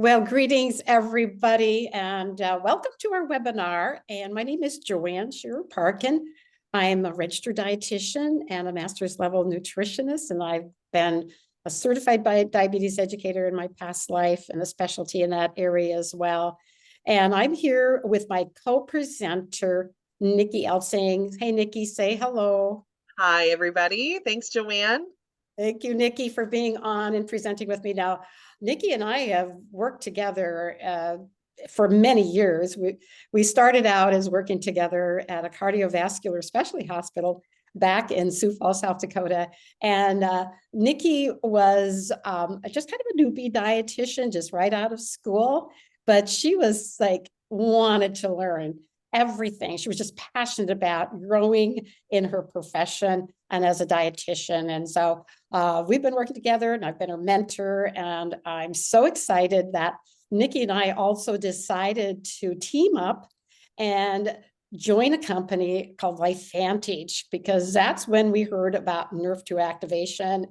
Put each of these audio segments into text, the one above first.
Well, greetings, everybody, and welcome to our webinar. And my name is Joanne Shearer-Parkin. I'm a registered dietitian and a master's level nutritionist, and I've been a certified diabetes educator in my past life and a specialty in that area as well. And I'm here with my co-presenter, Nikki Elsing. Hey, Nikki, say hello. Hi, everybody. Thanks, Joanne. Thank you, Nikki, for being on and presenting with me now. Nikki and I have worked together for many years. We started out as working together at a cardiovascular specialty hospital back in Sioux Falls, South Dakota. And Nikki was just kind of a newbie dietitian, just right out of school. But she was like, wanted to learn everything. She was just passionate about growing in her profession and as a dietitian. And so we've been working together, and I've been her mentor, and I'm so excited that Nikki and I also decided to team up and join a company called LifeVantage, because that's when we heard about Nrf2 activation.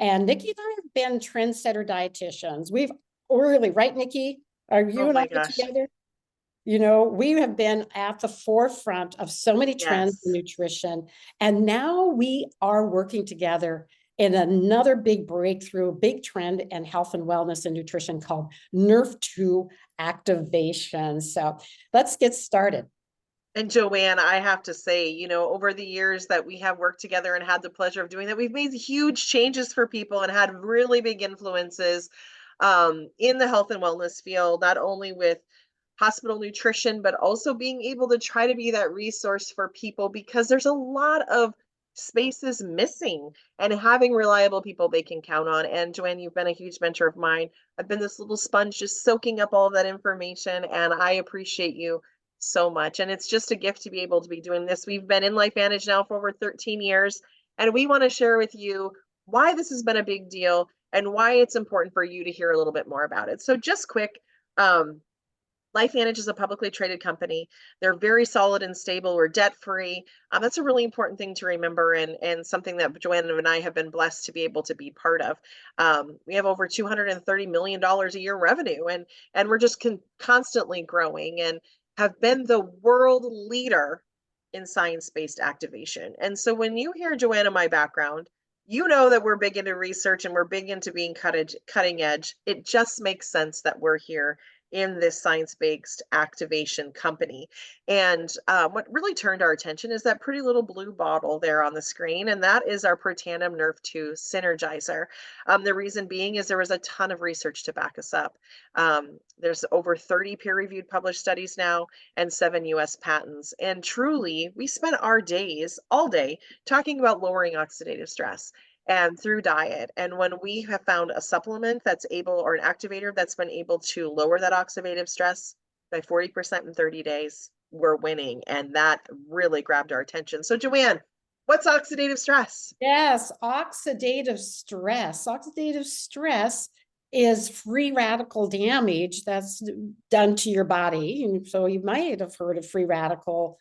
And Nikki and I have been trendsetter dietitians. We've really, right, Nikki? Are you and I together? You know, we have been at the forefront of so many trends in nutrition, and now we are working together in another big breakthrough, big trend in health and wellness and nutrition called Nrf2 activation. So let's get started. And Joanne, I have to say, over the years that we have worked together and had the pleasure of doing that, we've made huge changes for people and had really big influences in the health and wellness field, not only with hospital nutrition, but also being able to try to be that resource for people, because there's a lot of spaces missing, and having reliable people they can count on. And Joanne, you've been a huge mentor of mine. I've been this little sponge just soaking up all of that information, and I appreciate you so much. And it's just a gift to be able to be doing this. We've been in LifeVantage now for over 13 years, and we want to share with you why this has been a big deal and why it's important for you to hear a little bit more about it. So just quick, LifeVantage is a publicly traded company. They're very solid and stable. We're debt free. That's a really important thing to remember, and something that Joanne and I have been blessed to be able to be part of. We have over $230 million a year revenue, and we're just constantly growing, and have been the world leader in science-based activation. And so when you hear Joanne and my background, you know that we're big into research and we're big into being cutting edge. It just makes sense that we're here in this science-based activation company. And what really turned our attention is that pretty little blue bottle there on the screen, and that is our Protandim Nrf2 Synergizer. The reason being is there was a ton of research to back us up. There's over 30 peer-reviewed published studies now and 7 US patents. And truly, we spent our days, all day, talking about lowering oxidative stress and through diet. And when we have found a supplement that's able, or an activator that's been able to lower that oxidative stress by 40% in 30 days, we're winning. And that really grabbed our attention. So Joanne, what's oxidative stress? Yes, oxidative stress. Oxidative stress is free radical damage that's done to your body. And so you might have heard of free radical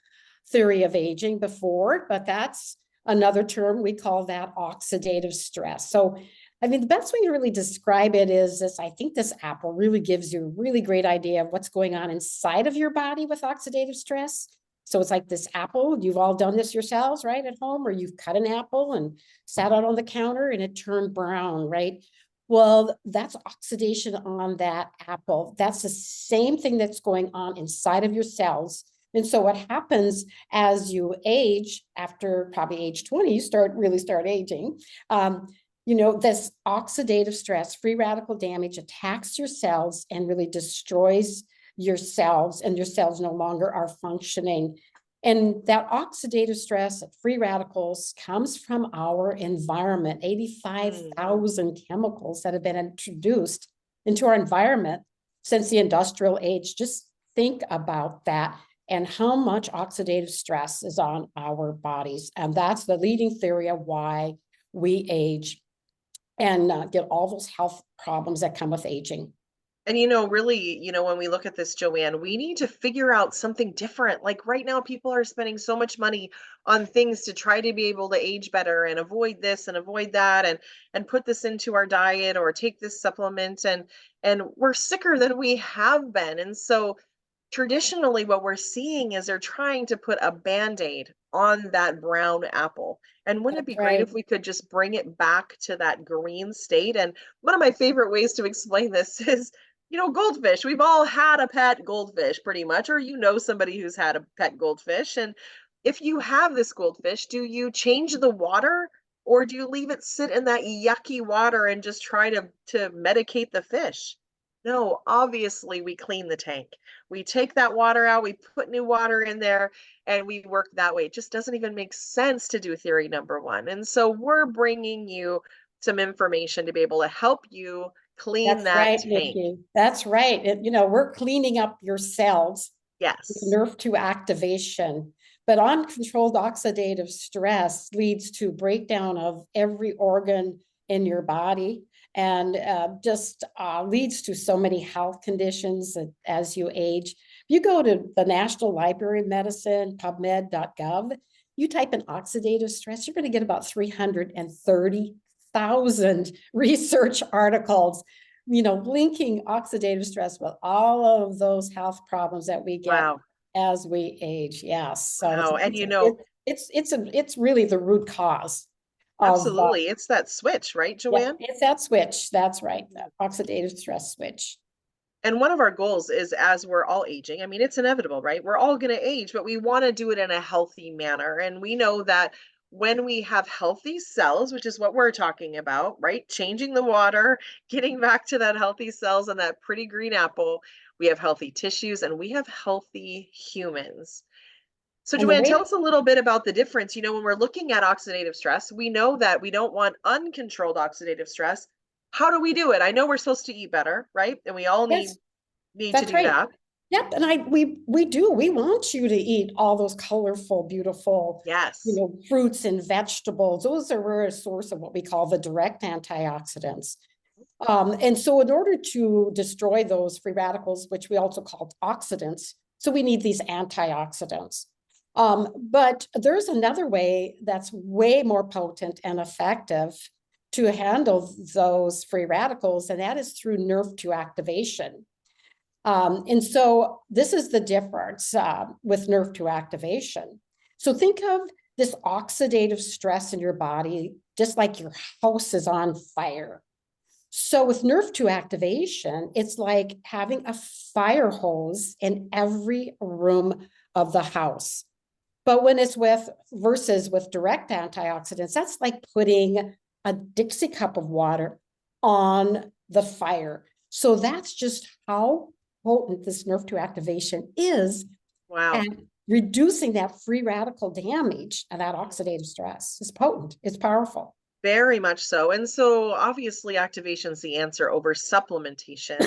theory of aging before, but that's another term. We call that oxidative stress. So, I mean, the best way to really describe it is this. I think this apple really gives you a really great idea of what's going on inside of your body with oxidative stress. So it's like this apple. You've all done this yourselves, right, at home, or you've cut an apple and sat out on the counter and it turned brown, right? Well, that's oxidation on that apple. That's the same thing that's going on inside of your cells. And so what happens as you age, after probably age 20, you really start aging. This oxidative stress, free radical damage attacks your cells and really destroys your cells, and your cells no longer are functioning. And that oxidative stress, free radicals, comes from our environment. 85,000 chemicals that have been introduced into our environment since the industrial age. Just think about that, and how much oxidative stress is on our bodies. And that's the leading theory of why we age and get all those health problems that come with aging. And really, when we look at this, Joanne, we need to figure out something different. Like right now, people are spending so much money on things to try to be able to age better and avoid this and avoid that and put this into our diet or take this supplement, and we're sicker than we have been. And so traditionally what we're seeing is they're trying to put a band-aid on that brown apple. And wouldn't it be That's great right. if we could just bring it back to that green state? And one of my favorite ways to explain this is, goldfish. We've all had a pet goldfish pretty much, or somebody who's had a pet goldfish. And if you have this goldfish, do you change the water, or do you leave it sit in that yucky water and just try to medicate the fish? No, obviously we clean the tank. We take that water out, we put new water in there, and we work that way. It just doesn't even make sense to do theory number one. And so we're bringing you some information to be able to help you clean That's that right, tank. Nikki. That's right. We're cleaning up your cells with Yes. Nrf2 activation. But uncontrolled oxidative stress leads to breakdown of every organ in your body, and just leads to so many health conditions as you age. If you go to the National Library of Medicine, pubmed.gov, you type in oxidative stress, you're going to get about 330,000 research articles, linking oxidative stress with all of those health problems that we get Wow. as we age. Yes. So Wow. And it's really the root cause of absolutely. It's that switch, right, yeah, Joanne? it's that switch. That's right. That oxidative stress switch. And one of our goals is, as we're all aging, I mean, it's inevitable, right? We're all going to age, but we want to do it in a healthy manner. And we know that when we have healthy cells, which is what we're talking about, right? Changing the water, getting back to that healthy cells and that pretty green apple, we have healthy tissues and we have healthy humans. So, And the Joanne, tell way us a little bit about the difference. When we're looking at oxidative stress, we know that we don't want uncontrolled oxidative stress. How do we do it? I know we're supposed to eat better, right? And we all need that's need to that's do right. that. Yep, and we want you to eat all those colorful, beautiful, Yes. fruits and vegetables. Those are a source of what we call the direct antioxidants. And so in order to destroy those free radicals, which we also call oxidants, so we need these antioxidants. But there's another way that's way more potent and effective to handle those free radicals, and that is through Nrf2 activation. And so this is the difference with Nrf2 activation. So think of this oxidative stress in your body, just like your house is on fire. So with Nrf2 activation, it's like having a fire hose in every room of the house. But when it's versus with direct antioxidants, that's like putting a Dixie cup of water on the fire. So that's just how potent this Nrf2 activation is Wow. at reducing that free radical damage and that oxidative stress. It's potent, it's powerful. Very much so. And so obviously activation's the answer over supplementation,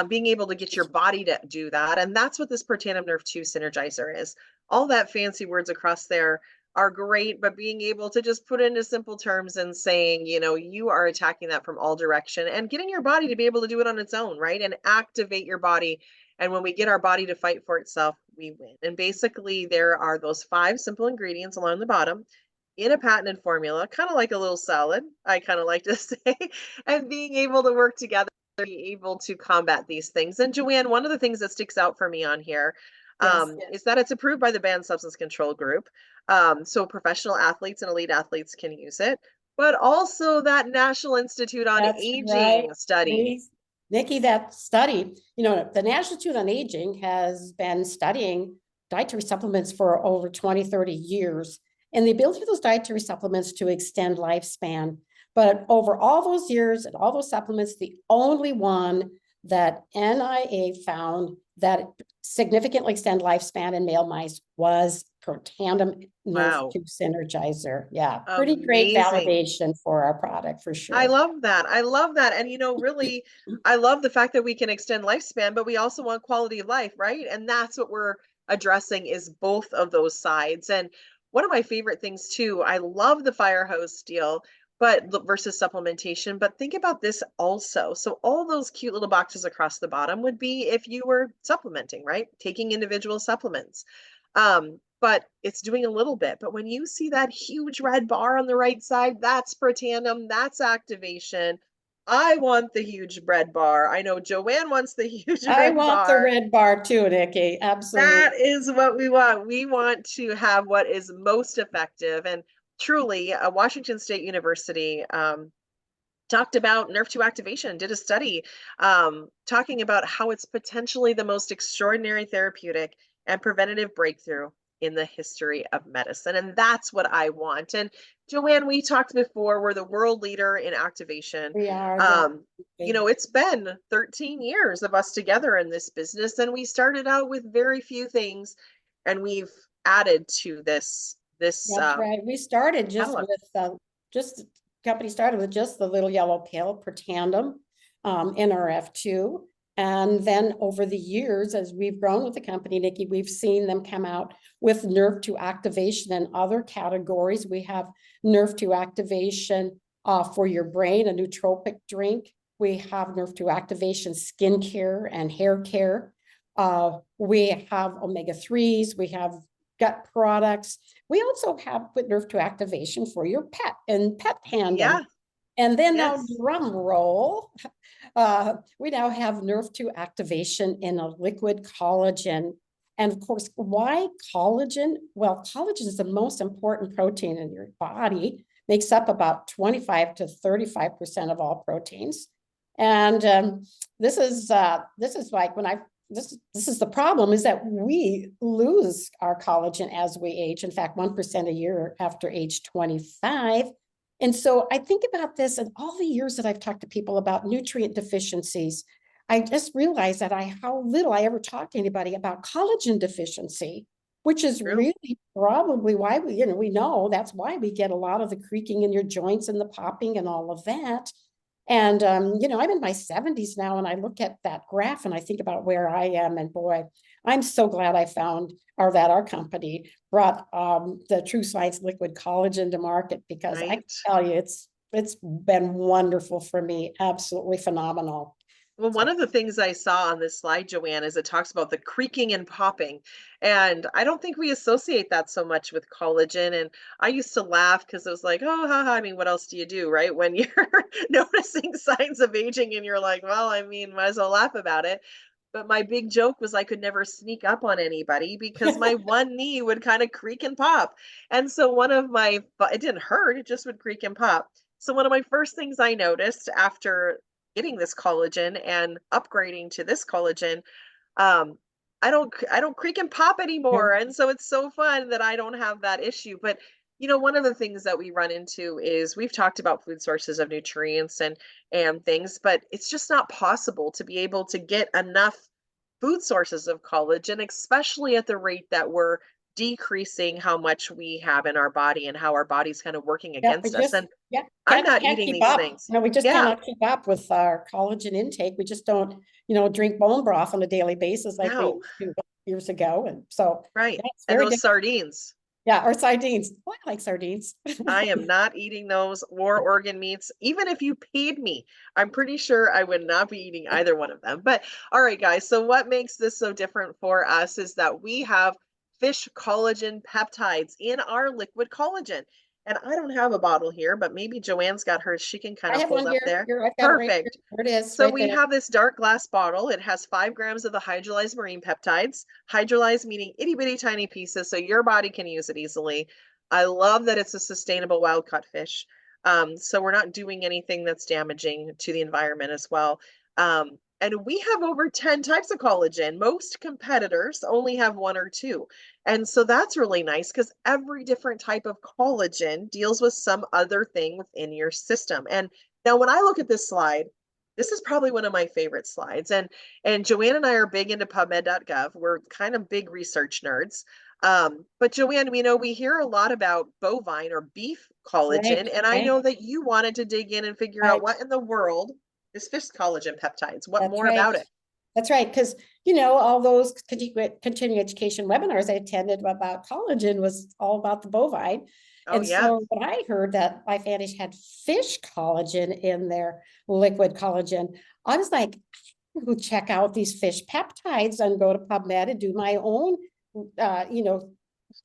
being able to get your body to do that. And that's what this Protandim Nrf2 Synergizer is. All that fancy words across there are great, but being able to just put it into simple terms and saying, you are attacking that from all direction and getting your body to be able to do it on its own, right? And activate your body. And when we get our body to fight for itself, we win. And basically there are those 5 simple ingredients along the bottom in a patented formula, kind of like a little salad, I kind of like to say, and being able to work together, be able to combat these things. And Joanne, one of the things that sticks out for me on here Yes, is that it's approved by the Banned Substance Control Group. So professional athletes and elite athletes can use it, but also that National Institute on that's right. Aging study. Nikki, that study, the National Institute on Aging has been studying dietary supplements for over 20, 30 years, and the ability of those dietary supplements to extend lifespan. But over all those years and all those supplements, the only one that NIA found that significantly extend lifespan in male mice was Protandim Wow. Nrf2 Synergizer. Yeah, pretty great Amazing. validation for our product for I sure. love that. I love that. And really, I love the fact that we can extend lifespan, but we also want quality of life, right? And that's what we're addressing is both of those sides. And one of my favorite things too, I love the fire hose deal. but versus supplementation. But think about this also. So all those cute little boxes across the bottom would be if you were supplementing, right? Taking individual supplements. But it's doing a little bit. But when you see that huge red bar on the right side, that's protandum, that's activation. I want the huge red bar. I know Joanne wants the huge I red want the bar. red bar too, Nikki. Absolutely. That is what we want. We want to have what is most effective. And truly, Washington State University talked about Nrf2 activation, did a study talking about how it's potentially the most extraordinary therapeutic and preventative breakthrough in the history of medicine. And that's what I want. And Joanne, we talked before, we're the world leader in activation. We are You definitely. know, it's been 13 years of us together in this business, and we started out with very few things, and we've added to this That's right. We started catalog. just company started with just the little yellow pill, Protandim, Nrf2. And then over the years, as we've grown with the company, Nikki, we've seen them come out with Nrf2 activation and other categories. We have Nrf2 activation for your brain, a nootropic drink. We have Nrf2 activation skincare and hair care. We have omega-3s. We have gut products. We also have put Nrf2 activation for your pet and pet tandem. Yeah, And then now yes. drum roll, we now have Nrf2 activation in a liquid collagen. And of course, why collagen? Well, collagen is the most important protein in your body, makes up about 25 to 35% of all proteins. And this is like when this is the problem, is that we lose our collagen as we age. In fact, 1% a year after age 25. And so I think about this, and all the years that I've talked to people about nutrient deficiencies, I just realized that how little I ever talk to anybody about collagen deficiency, which is True. really probably why we know that's why we get a lot of the creaking in your joints and the popping and all of that. And, I'm in my 70s now, and I look at that graph and I think about where I am. And boy, I'm so glad I found, or that our company brought the Truescience Liquid Collagen to market, because I can Right. tell you, it's been wonderful for me, absolutely phenomenal. Well, So one of the things I saw on this slide, Joanne, is it talks about the creaking and popping. And I don't think we associate that so much with collagen. And I used to laugh because it was like, oh, haha, I mean, what else do you do, right? When you're noticing signs of aging and you're like, well, I mean, might as well laugh about it. But my big joke was I could never sneak up on anybody because my one knee would kind of creak and pop. And so it didn't hurt, it just would creak and pop. So one of my first things I noticed after getting this collagen and upgrading to this collagen, um, I don't creak and pop anymore. no, And so it's so fun that I don't have that issue. But one of the things that we run into is we've talked about food sources of nutrients and things, but it's just not possible to be able to get enough food sources of collagen, especially at the rate that we're decreasing how much we have in our body and how our body's kind of working yeah, we against us. just, And yeah, I'm not can't eating keep these up. things. No, we just Yeah, cannot keep up with our collagen intake. We just don't, drink bone broth on a daily basis like we no, used to years ago. And so, right. yeah, it's And very those different. sardines, Yeah, or sardines. Oh, I like sardines. I am not eating those or organ meats. Even if you paid me, I'm pretty sure I would not be eating either one of them. But all right, guys. So, what makes this so different for us is that we have fish collagen peptides in our liquid collagen. And I don't have a bottle here, but maybe Joanne's got hers. She can kind I of have hold one up here. there. I've got it right here. Perfect. There it is, So right we there. have this dark glass bottle. It has 5 grams of the hydrolyzed marine peptides. Hydrolyzed meaning itty bitty tiny pieces, so your body can use it easily. I love that it's a sustainable wild caught fish. So we're not doing anything that's damaging to the environment as well. And we have over 10 types of collagen. Most competitors only have one or two. And so that's really nice because every different type of collagen deals with some other thing within your system. And now when I look at this slide, this is probably one of my favorite slides. And Joanne and I are big into PubMed.gov. We're kind of big research nerds. But Joanne, we know we hear a lot about bovine or beef Right, collagen, and I right, know that you wanted to dig in and figure out right. what in the world is fish collagen peptides. What That's more right. about it? That's right. Because, all those continuing education webinars I attended about collagen was all about the bovine. Oh, And yeah. so when I heard that LifeVantage had fish collagen in their liquid collagen, I was like, who check out these fish peptides and go to PubMed and do my own,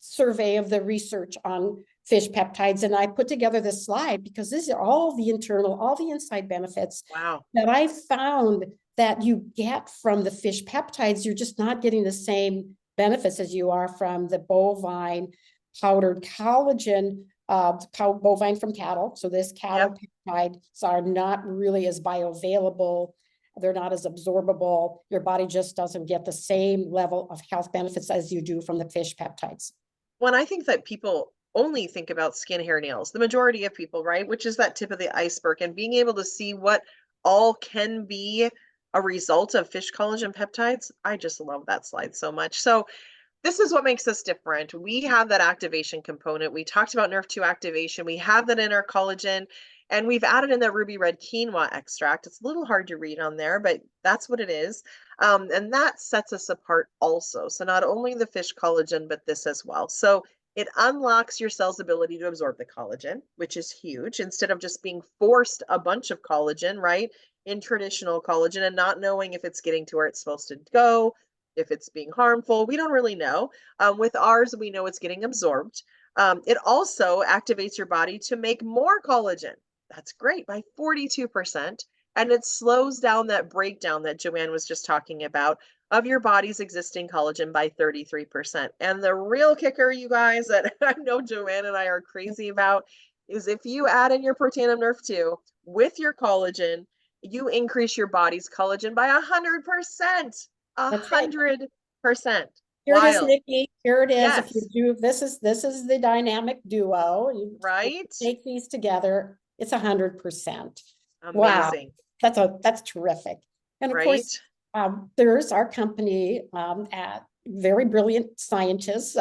survey of the research on fish peptides. And I put together this slide because these are all the internal, all the inside benefits Wow. that I found that you get from the fish peptides. You're just not getting the same benefits as you are from the bovine powdered collagen, bovine from cattle. So this Yep. cattle peptides are not really as bioavailable. They're not as absorbable. Your body just doesn't get the same level of health benefits as you do from the fish peptides. When I think that people only think about skin, hair, nails, the majority of people, right? Which is that tip of the iceberg, and being able to see what all can be a result of fish collagen peptides. I just love that slide so much. So this is what makes us different. We have that activation component. We talked about Nrf2 activation. We have that in our collagen, and we've added in the ruby red quinoa extract. It's a little hard to read on there, but that's what it is. And that sets us apart also. So not only the fish collagen, but this as well. So it unlocks your cell's ability to absorb the collagen, which is huge, instead of just being forced a bunch of collagen, right? In traditional collagen and not knowing if it's getting to where it's supposed to go, if it's being harmful. We don't really know. With ours, we know it's getting absorbed. It also activates your body to make more collagen. That's great, by 42%. And it slows down that breakdown that Joanne was just talking about of your body's existing collagen by 33%. And the real kicker, you guys, that I know Joanne and I are crazy about is if you add in your Protanum Nrf2 with your collagen, you increase your body's collagen by 100%. A That's it. 100%. Here it is, Wild. Nikki. Here it is. If you Yes. do, this is the dynamic duo. You Right? take these together, it's 100%. Wow, Amazing. that's terrific. And of course, Right? there's our company at very brilliant scientists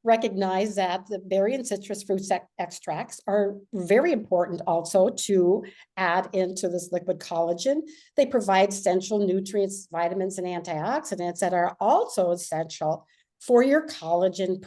recognize that the berry and citrus fruit extracts are very important also to add into this liquid collagen. They provide essential nutrients, vitamins, and antioxidants that are also essential for your collagen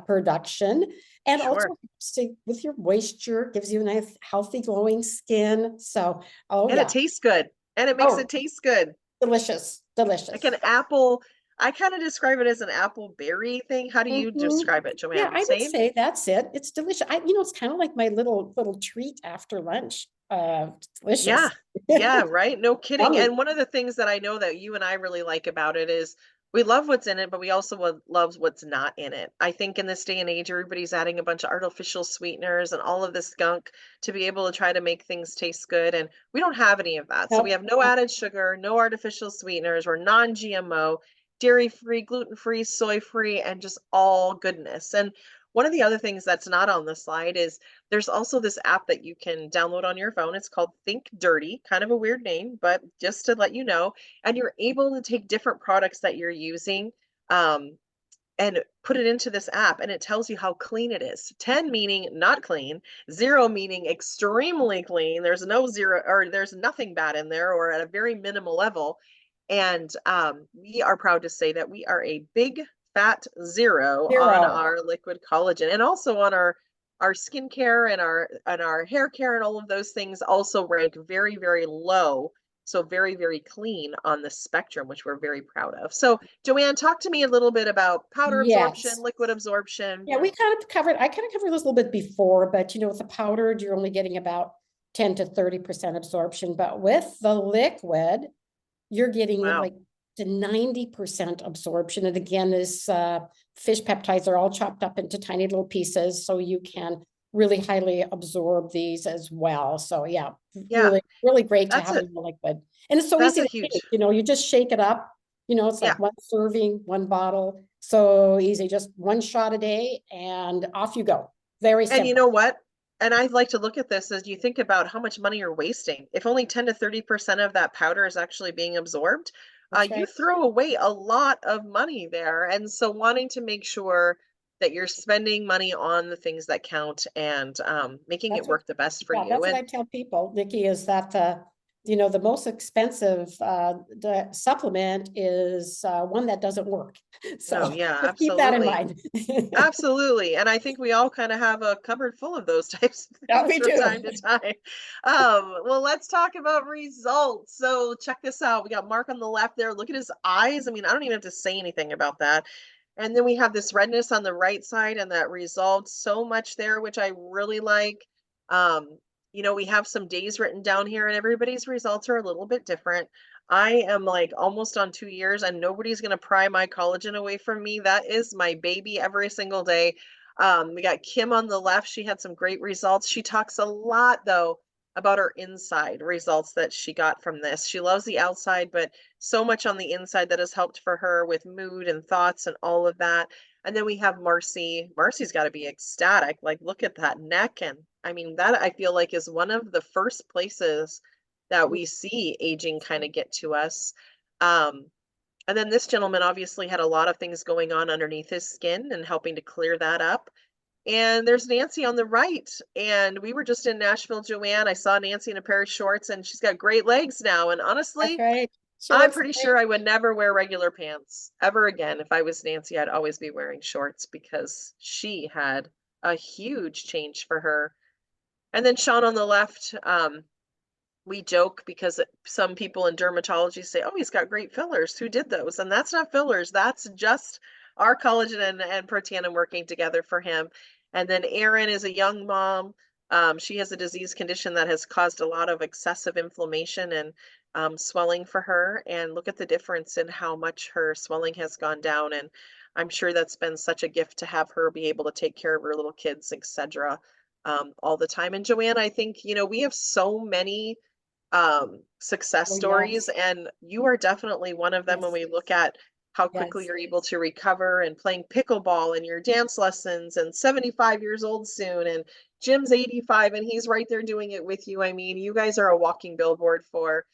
production, and Sure. also with your moisture, gives you a nice, healthy, glowing skin. So, oh And it yeah. tastes good. And it makes it Oh, taste good. delicious, Like delicious. an apple. I kind of describe it as an apple berry thing. How do you Mhm. describe it, Yeah, Joanne? I would Same? say that's it. It's delicious. It's kind of like my little treat after lunch. It's Yeah. delicious. Yeah, right? No kidding. Yummy. And one of the things that I know that you and I really like about it is we love what's in it, but we also love what's not in it. I think in this day and age, everybody's adding a bunch of artificial sweeteners and all of this gunk to be able to try to make things taste good. And we don't have any of that. So we Nope. have no added sugar, no artificial sweeteners. We're non-GMO, dairy-free, gluten-free, soy-free, and just all goodness. And one of the other things that's not on the slide is there's also this app that you can download on your phone. It's called Think Dirty, kind of a weird name, but just to let you know. And you're able to take different products that you're using um, and put it into this app, and it tells you how clean it is. 10 meaning not clean, 0 meaning extremely clean. There's no zero or there's nothing bad in there or at a very minimal level. And we are proud to say that we are a big fat zero on Zero. our liquid collagen and also on our skincare and our hair care and all of those things also rank very, very low. So very, very clean on the spectrum, which we're very proud of. So Joanne, talk to me a little bit about powder absorption, Yes. liquid absorption. Yeah, I kind of covered this a little bit before, but with the powdered, you're only getting about 10 to 30% absorption. But with the liquid, you're getting Wow. like to 90% absorption. And again, this fish peptides are all chopped up into tiny little pieces, so you can really highly absorb these as well. So yeah, Yeah, really, really great to that's have a it in the liquid. And it's so that's easy a to huge. take. You just shake it up. It's Yeah. like one serving, one bottle. So easy, just one shot a day and off you go. Very And you simple. know what? And I'd like to look at this as you think about how much money you're wasting. If only 10 to 30% of that powder is actually being absorbed, That's you right. throw away a lot of money there. And so wanting to make sure that you're spending money on the things that count and making it That's what work the best for Yeah, you. that's what And I tell people, Nikki, is that the most expensive the supplement is one that doesn't work. No, So yeah, just keep that in absolutely. mind. Absolutely. And I think we all kind of have a cupboard full of those types of Yeah, things we from do. time to time. Well, let's talk about results. So check this out. We got Mark on the left there. Look at his eyes. I mean, I don't even have to say anything about that. And then we have this redness on the right side and that resolved so much there, which I really like. Um, we have some days written down here and everybody's results are a little bit different. I am like almost on 2 years and nobody's going to pry my collagen away from me. That is my baby every single day. We got Kim on the left. She had some great results. She talks a lot though about her inside results that she got from this. She loves the outside, but so much on the inside that has helped for her with mood and thoughts and all of that. And then we have Marcy. Marcy's got to be ecstatic. Like, look at that neck. And I mean, that I feel like is one of the first places that we see aging kind of get to us. Um, and then this gentleman obviously had a lot of things going on underneath his skin and helping to clear that up. And there's Nancy on the right. And we were just in Nashville, Joanne. I saw Nancy in a pair of shorts and she's got great legs now. And That's honestly, right. I'm Shorts. pretty sure I would never wear regular pants ever again. If I was Nancy, I'd always be wearing shorts because she had a huge change for her. And then Sean on the left, we joke because some people in dermatology say, "Oh, he's got great fillers. Who did those?" And that's not fillers. That's just our collagen and protandim working together for him. And then Erin is a young mom. She has a disease condition that has caused a lot of excessive inflammation and swelling for her. And look at the difference in how much her swelling has gone down. And I'm sure that's been such a gift to have her be able to take care of her little kids, etc. All the time. And Joanne, I think, we have so many success Oh, stories, yes. and you are definitely one of them when Yes. we look at how quickly Yes. you're able to recover and playing pickleball and your dance lessons and 75 years old soon and Jim's 85 and he's right there doing it with you. I mean, you guys are a walking billboard for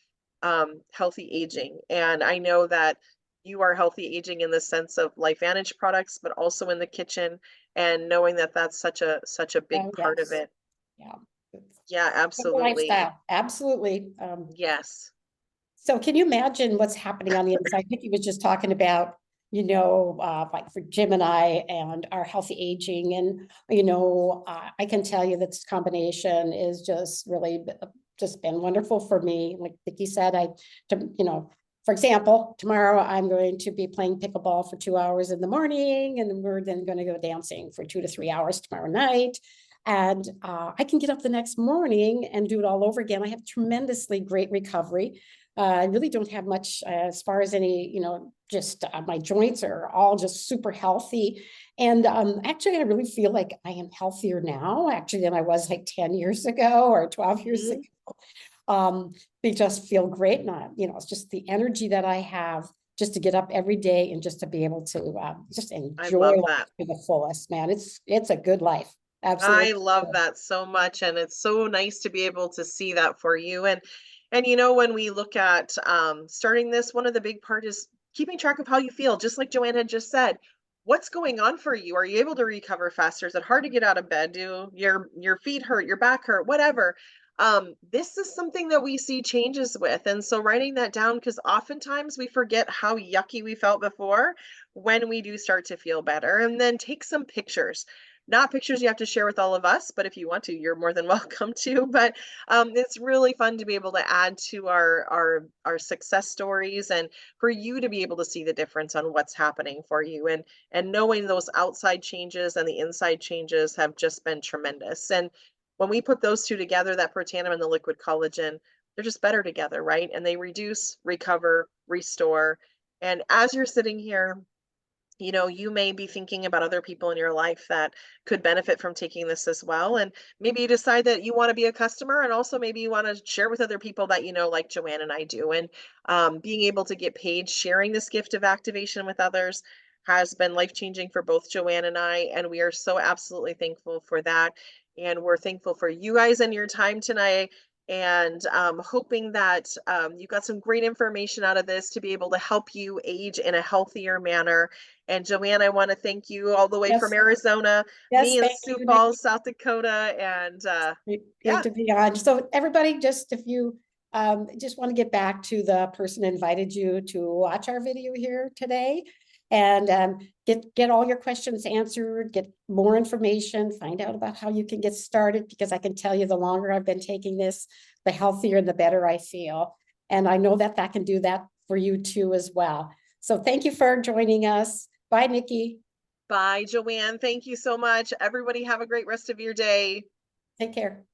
healthy aging. And I know that you are healthy aging in the sense of LifeVantage products, but also in the kitchen and knowing that that's such a big Oh, part of yes. it. Yeah. Yeah, It's a absolutely. lifestyle. Absolutely. Yes. So can you imagine what's happening on the inside? Nikki was just talking about, like for Jim and I and our healthy aging. And, I can tell you that this combination is just really just been wonderful for me. Like Nikki said, for example, tomorrow I'm going to be playing pickleball for 2 hours in the morning, and then we're then going to go dancing for 2 to 3 hours tomorrow night. And I can get up the next morning and do it all over again. I have tremendously great recovery. I really don't have much as far as any, just my joints are all just super healthy. And actually, I really feel like I am healthier now, actually, than I was like 10 years ago or 12 years ago. Mhm. They just feel great. And, it's just the energy that I have just to get up every day and just to be able to just I enjoy love life that. to the fullest, man. It's a good life. I Absolutely. love that so much, and it's so nice to be able to see that for you. And when we look at starting this, one of the big part is keeping track of how you feel, just like Joanne had just said. What's going on for you? Are you able to recover faster? Is it hard to get out of bed? Do your feet hurt, your back hurt, whatever? This is something that we see changes with. And so writing that down, because oftentimes we forget how yucky we felt before when we do start to feel better. And then take some pictures, not pictures you have to share with all of us, but if you want to, you're more than welcome to. But it's really fun to be able to add to our success stories and for you to be able to see the difference on what's happening for you, and knowing those outside changes and the inside changes have just been tremendous. And when we put those two together, that protandim and the liquid collagen, they're just better together, right? And they reduce, recover, restore. And as you're sitting here, you may be thinking about other people in your life that could benefit from taking this as well. And maybe you decide that you want to be a customer, and also maybe you want to share with other people that like Joanne and I do. And being able to get paid sharing this gift of activation with others has been life changing for both Joanne and I. And we are so absolutely thankful for that. And we're thankful for you guys and your time tonight. And hoping that you got some great information out of this to be able to help you age in a healthier manner. And Joanne, I want to thank you all the way from Yes. Arizona, Yes. me in Thank Sioux you, Falls, Nikki. South Dakota. And Great yeah, to be on. So everybody, just if you just want to get back to the person who invited you to watch our video here today, and get all your questions answered, get more information, find out about how you can get started, because I can tell you the longer I've been taking this, the healthier and the better I feel. And I know that that can do that for you too as well. So thank you for joining us. Bye, Nikki. Bye, Joanne. Thank you so much. Everybody have a great rest of your day. Take care.